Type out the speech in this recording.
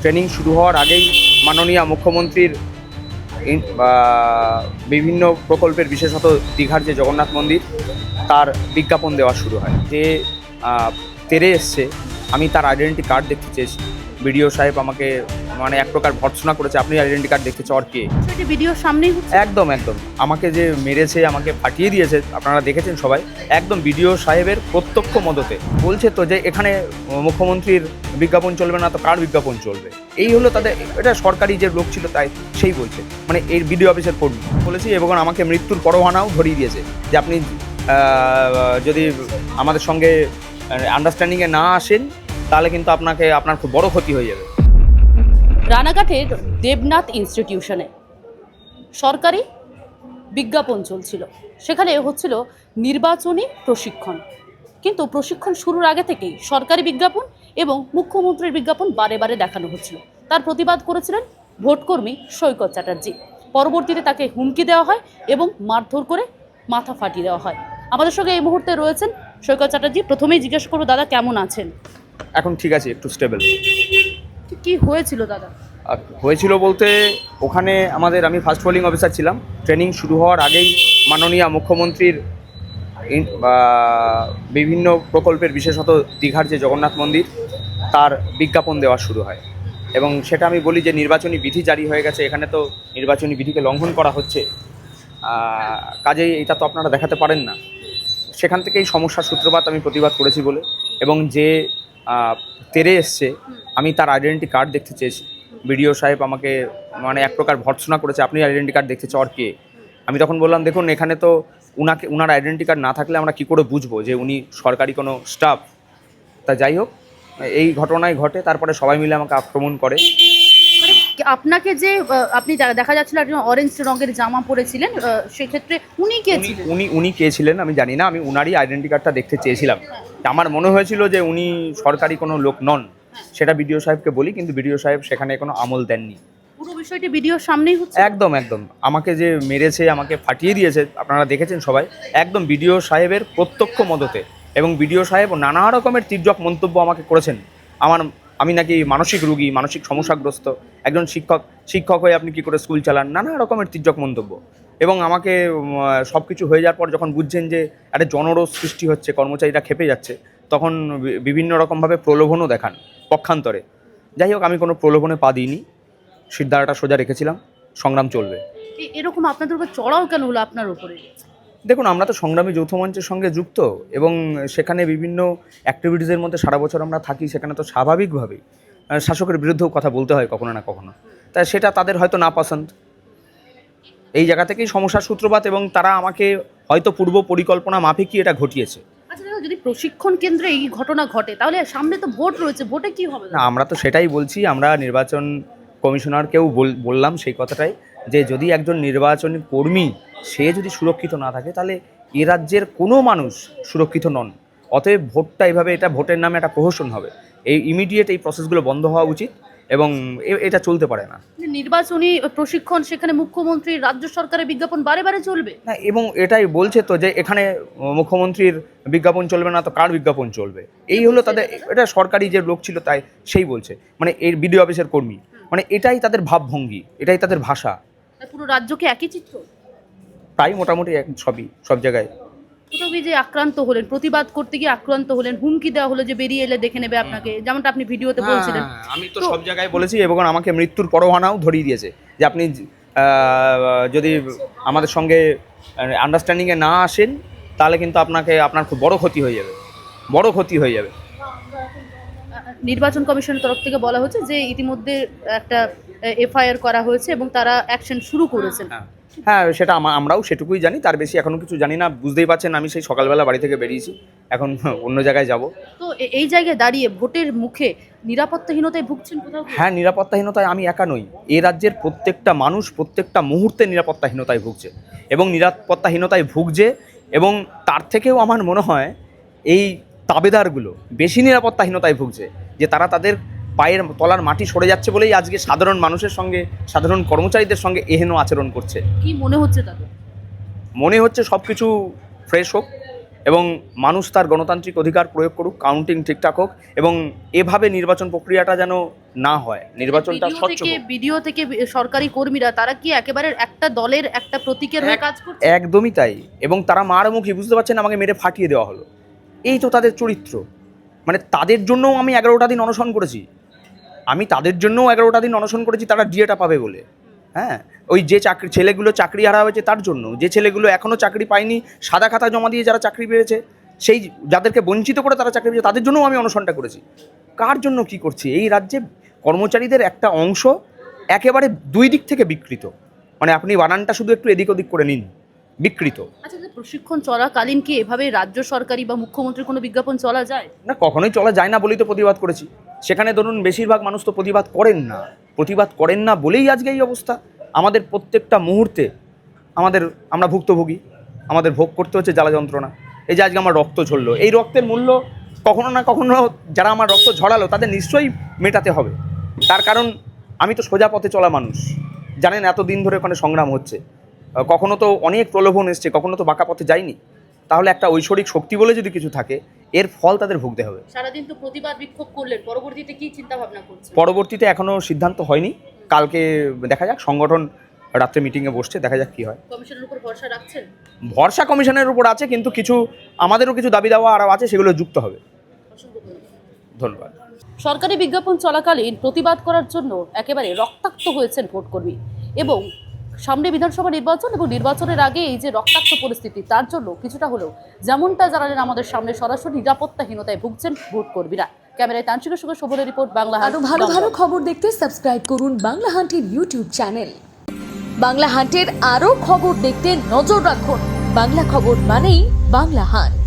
Training শুরু হওয়ার আগেই মাননীয় মুখ্যমন্ত্রীর বিভিন্ন প্রকল্পের বিশেষত দীঘার যে জগন্নাথ মন্দির তার বিজ্ঞাপন দেওয়া শুরু হয়। যে তেরে এসছে আমি তার আইডেন্টি কার্ড দেখতে চেয়েছি। বিডিও সাহেব আমাকে এক প্রকার ভর্ৎসনা করেছে, আপনি আইডেন্টি কার্ড দেখতে চাওয়ার কে? সেটা ভিডিওর সামনেই হচ্ছে। একদম আমাকে যে মেরেছে, আমাকে ফাটিয়ে দিয়েছে, আপনারা দেখেছেন সবাই। একদম বিডিও সাহেবের প্রত্যক্ষ মদতে বলছে তো যে এখানে মুখ্যমন্ত্রীর বিজ্ঞাপন চলবে না তো কার বিজ্ঞাপন চলবে? এই হলো তাদের, এটা সরকারি যে লোক ছিল তাই সেই বলছে, এই বিডিও অফিসের কর্মী বলেছি, এবং আমাকে মৃত্যুর পরোয়ানাও ধরিয়ে দিয়েছে যে আপনি যদি আমাদের সঙ্গে আন্ডারস্ট্যান্ডিংয়ে না আসেন তাহলে কিন্তু আপনার খুব বড় ক্ষতি হয়ে যাবে। রানাঘাটের দেবনাথ ইনস্টিটিউশনে সরকারি বিজ্ঞাপন চলছিল। সেখানে হচ্ছিল নির্বাচনী প্রশিক্ষণ, কিন্তু প্রশিক্ষণ শুরুর আগে থেকেই সরকারি বিজ্ঞাপন এবং মুখ্যমন্ত্রীর বিজ্ঞাপন বারে বারে দেখানো হচ্ছিল। তার প্রতিবাদ করেছিলেন ভোটকর্মী সৈকত চ্যাটার্জি। পরবর্তীতে তাকে হুমকি দেওয়া হয় এবং মারধর করে মাথা ফাটিয়ে দেওয়া হয়। আমাদের সঙ্গে এই মুহূর্তে রয়েছেন সৈকত চ্যাটার্জি। প্রথমেই জিজ্ঞেস করবো, দাদা কেমন আছেন? এখন ঠিক আছে, একটু স্টেবল। কি হয়েছিল দাদা? হয়েছিল বলতে, ওখানে আমি ফার্স্ট পোলিং অফিসার ছিলাম। ট্রেনিং শুরু হওয়ার আগেই মাননীয় মুখ্যমন্ত্রীর বিভিন্ন প্রকল্পের বিশেষত দীঘার যে জগন্নাথ মন্দির তার বিজ্ঞাপন দেওয়া শুরু হয়, এবং সেটা আমি বলি যে নির্বাচনী বিধি জারি হয়ে গেছে, এখানে তো নির্বাচনী বিধিকে লঙ্ঘন করা হচ্ছে, কাজেই এটা তো আপনারা দেখাতে পারেন না। সেখান থেকেই সমস্যার সূত্রপাত, আমি প্রতিবাদ করেছি বলে। এবং যে তেরে এসছে আমি তার আইডেন্টি কার্ড দেখতে চেয়েছি। বিডিও সাহেব আমাকে এক প্রকার ভর্ৎসনা করেছে, আপনি আইডেন্টি কার্ড দেখতে চাওয়ার কে? আমি তখন বললাম, দেখুন এখানে তো উনার আইডেন্টি কার্ড না থাকলে আমরা কী করে বুঝবো যে উনি সরকারি কোনো স্টাফ? তা যাই হোক, এই ঘটনায় ঘটে, তারপরে সবাই মিলে আমাকে আক্রমণ করে। আপনাকে যে আপনি দেখা যাচ্ছিল একজন অরেঞ্জ রঙের জামা পরেছিলেন, সেক্ষেত্রে উনি কে ছিলেন? উনি কে ছিলেন আমি জানি না, আমি উনারই আইডেন্টি কার্ডটা দেখতে চেয়েছিলাম। আমার মনে হয়েছিল যে উনি সরকারি কোনো লোক নন, সেটা বিডিও সাহেবকে বলি, কিন্তু বিডিও সাহেব সেখানে কোনো আমল দেননি। পুরো বিষয়টি ভিডিওর সামনেই হচ্ছে। একদম আমাকে যে মেরেছে, আমাকে ফাটিয়ে দিয়েছে, আপনারা দেখেছেন সবাই। একদম বিডিও সাহেবের প্রত্যক্ষ মদতে, এবং বিডিও সাহেব নানা রকমের তির্যক মন্তব্য আমাকে করেছেন। আমি নাকি মানসিক রোগী, মানসিক সমস্যাগ্রস্ত, একজন শিক্ষক হয়ে আপনি কী করে স্কুল চালান, নানা রকমের তির্যক মন্তব্য। এবং আমাকে সব কিছু হয়ে যাওয়ার পর যখন বুঝছেন যে একটা জনরোষ সৃষ্টি হচ্ছে, কর্মচারীরা খেপে যাচ্ছে, তখন বিভিন্ন রকমভাবে প্রলোভনও দেখান পক্ষান্তরে। যাই হোক, আমি কোনো প্রলোভনে পা দিইনি, সিদ্ধারাটা সোজা রেখেছিলাম, সংগ্রাম চলবে। এরকম আপনাদের উপর চড়াও কেন হলো আপনার উপরে? দেখুন, আমরা তো সংগ্রামী যৌথ মঞ্চের সঙ্গে যুক্ত, এবং সেখানে বিভিন্ন অ্যাক্টিভিটিসের মধ্যে সারা বছর আমরা থাকি। সেখানে তো স্বাভাবিকভাবেই শাসকের বিরুদ্ধেও কথা বলতে হয় কখনো না কখনো, তাই সেটা তাদের হয়তো না পছন্দ। এই জায়গা থেকেই সমস্যার সূত্রপাত, এবং তারা আমাকে হয়তো পূর্ব পরিকল্পনা মাফিকই এটা ঘটিয়েছে। আচ্ছা দাদা, যদি প্রশিক্ষণ কেন্দ্রে এই ঘটনা ঘটে তাহলে সামনে তো ভোট রয়েছে, ভোটে কি হবে? না, আমরা তো সেটাই বলছি। আমরা নির্বাচন কমিশনারকেও বললাম সেই কথাটাই, যে যদি একজন নির্বাচনী কর্মী সে যদি সুরক্ষিত না থাকে, তাহলে এ রাজ্যের কোনো মানুষ সুরক্ষিত নন। অতএব ভোটটা এইভাবে, এটা ভোটের নামে একটা প্রহসন হবে। ইমিডিয়েট এই প্রসেসগুলো বন্ধ হওয়া উচিত, এবং এটা চলতে পারে না। নির্বাচনী প্রশিক্ষণ, সেখানে মুখ্যমন্ত্রী, রাজ্য সরকারের বিজ্ঞাপন বারে বারে চলবে না, এবং এটাই বলছে তো যে এখানে মুখ্যমন্ত্রীর বিজ্ঞাপন চলবে না তো কার বিজ্ঞাপন চলবে? এই হলো তাদের, এটা সরকারি যে লোক ছিল তাই সেই বলছে, এর বিডিও অফিসের কর্মী, এটাই তাদের ভাবভঙ্গি, এটাই তাদের ভাষা। পুরো রাজ্যকে একই চিত্র তাই মোটামুটি সব জায়গায়। কোথাও যে আক্রান্ত হলেন, প্রতিবাদ করতে গিয়ে আক্রান্ত হলেন, হুমকি দেওয়া হলো যে বেরিয়ে এলে দেখে নেবে আপনাকে, যেমনটা আপনি ভিডিওতে বলছিলেন। আমি তো সব জায়গায় বলেছি, এবং আমাকে মৃত্যুর পরোয়ানাও ধরিয়ে দিয়েছে যে আপনি যদি আমাদের সঙ্গে আন্ডারস্ট্যান্ডিংয়ে না আসেন তাহলে কিন্তু আপনার খুব বড় ক্ষতি হয়ে যাবে। নির্বাচন কমিশনের তরফ থেকে বলা হচ্ছে যে ইতিমধ্যে একটা এফআইআর করা হয়েছে এবং তারা অ্যাকশন শুরু করেছেন। হ্যাঁ, সেটা আমরাও সেটুকুই জানি, তার বেশি এখনো কিছু জানি না। বুঝতেই পারছেন, আমি সেই সকালবেলা বাড়ি থেকে বেরিয়েছি, এখন অন্য জায়গায় যাব। তো এই জায়গায় দাঁড়িয়ে ভোটের মুখে নিরাপত্তাহীনতায় ভুগছেন কোথাও? হ্যাঁ, নিরাপত্তাহীনতায় আমি একা নই, এ রাজ্যের প্রত্যেকটা মানুষ প্রত্যেকটা মুহূর্তে নিরাপত্তাহীনতায় ভুগছে, এবং তার থেকেও আমার মনে হয় এই তাবেদারগুলো বেশি নিরাপত্তাহীনতায় ভুগছে, যে তারা তাদের পায়ের তলার মাটি সরে যাচ্ছে বলেই আজকে সাধারণ মানুষের সঙ্গে, সাধারণ কর্মচারীদের সঙ্গে এহেন আচরণ করছে। কি মনে হচ্ছে তাদের? মনে হচ্ছে সব কিছু ফ্রেশ হোক, এবং মানুষ তার গণতান্ত্রিক অধিকার প্রয়োগ করুক, কাউন্টিং ঠিকঠাক হোক, এবং এভাবে নির্বাচন প্রক্রিয়াটা যেন না হয়, নির্বাচনটা স্বচ্ছ হোক। বিডিও থেকে সরকারি কর্মীরা তারা কি একেবারে একটা দলের একটা প্রতীকের হয়ে কাজ করছে? একদমই তাই, এবং তারা মারমুখী, বুঝতে পারছেন, আমাকে মেরে ফাটিয়ে দেওয়া হলো। এই তো তাদের চরিত্র। মানে তাদের জন্যও আমি 11টা দিন অনশন করেছি, আমি তাদের জন্যও 11টা দিন অনশন করেছি, তারা ডিএটা পাবে বলে। হ্যাঁ, ওই যে ছেলেগুলো চাকরি হারা হয়েছে তার জন্য, যে ছেলেগুলো এখনও চাকরি পায়নি, সাদা খাতা জমা দিয়ে যারা চাকরি পেয়েছে, সেই যাদেরকে বঞ্চিত করে তারা চাকরি পেয়েছে, তাদের জন্যও আমি অনশনটা করেছি। কার জন্য কি করছি? এই রাজ্যে কর্মচারীদের একটা অংশ একেবারে দুই দিক থেকে বিকৃত। মানে আপনি বানানটা শুধু একটু এদিক ওদিক করে নিন, বিকৃত। আচ্ছা, প্রশিক্ষণ চলাকালীন কি এভাবে রাজ্য সরকারি বা মুখ্যমন্ত্রীর কোনো বিজ্ঞাপন চলা যায়? না, কখনোই চলা যায় না বলেই তো প্রতিবাদ করেছি। সেখানে ধরুন বেশিরভাগ মানুষ তো প্রতিবাদ করেন না বলেই আজকে এই অবস্থা। আমাদের প্রত্যেকটা মুহূর্তে আমরা ভুক্তভোগী, আমাদের ভোগ করতে হচ্ছে জ্বালা যন্ত্রণা। এই যে আজকে আমার রক্ত ঝরলো, এই রক্তের মূল্য কখনো না কখনো যারা আমার রক্ত ঝরালো তাদের নিশ্চয়ই মেটাতে হবে। তার কারণ আমি তো সোজা পথে চলা মানুষ, জানেন, এতদিন ধরে ওখানে সংগ্রাম হচ্ছে, কখনো তো অনেক প্রলোভন এসছে, কখনো তো বাঁকা পথে যায়নি। তাহলে একটা ঐশ্বরিক শক্তি বলে যদি কিছু থাকে, এর ফল তাদের ভুগতে হবে। সারাদিন তো প্রতিবাদ বিক্ষোভ করলেন, পরবর্তীতে কি চিন্তা ভাবনা করছেন? পরবর্তীতে এখনো সিদ্ধান্ত হয়নি, কালকে দেখা যাক, সংগঠন রাত্রে মিটিংয়ে বসছে, দেখা যাক কি হয়। কমিশনের উপর ভরসা রাখছেন? ভরসা কমিশনের উপর আছে, কিন্তু আমাদেরও কিছু দাবি দেওয়া আরও আছে, সেগুলো যুক্ত হবে। ধন্যবাদ। সরকারি বিজ্ঞাপন চলাকালীন প্রতিবাদ করার জন্য একেবারে রক্তাক্ত হয়েছেন ভোটকর্মী, এবং সামনে বিধানসভা নির্বাচন এবং নির্বাচনের আগে এই যে রক্তাক্ত পরিস্থিতি, তার জন্য কিছুটা হলেও যেমনটা জানালেন আমাদের সামনে, সরাসরি নিরাপত্তাহীনতায় ভুগছেন ভোটকর্মীরা। ক্যামেরায় তান্ত্রিকের সঙ্গে শোভনের রিপোর্ট, বাংলা হান্ট। আরো ভালো ভালো খবর দেখতে সাবস্ক্রাইব করুন বাংলা হান্টের ইউটিউব চ্যানেল। বাংলা হান্টের আরো খবর দেখতে নজর রাখুন। বাংলা খবর মানেই বাংলা হান্ট।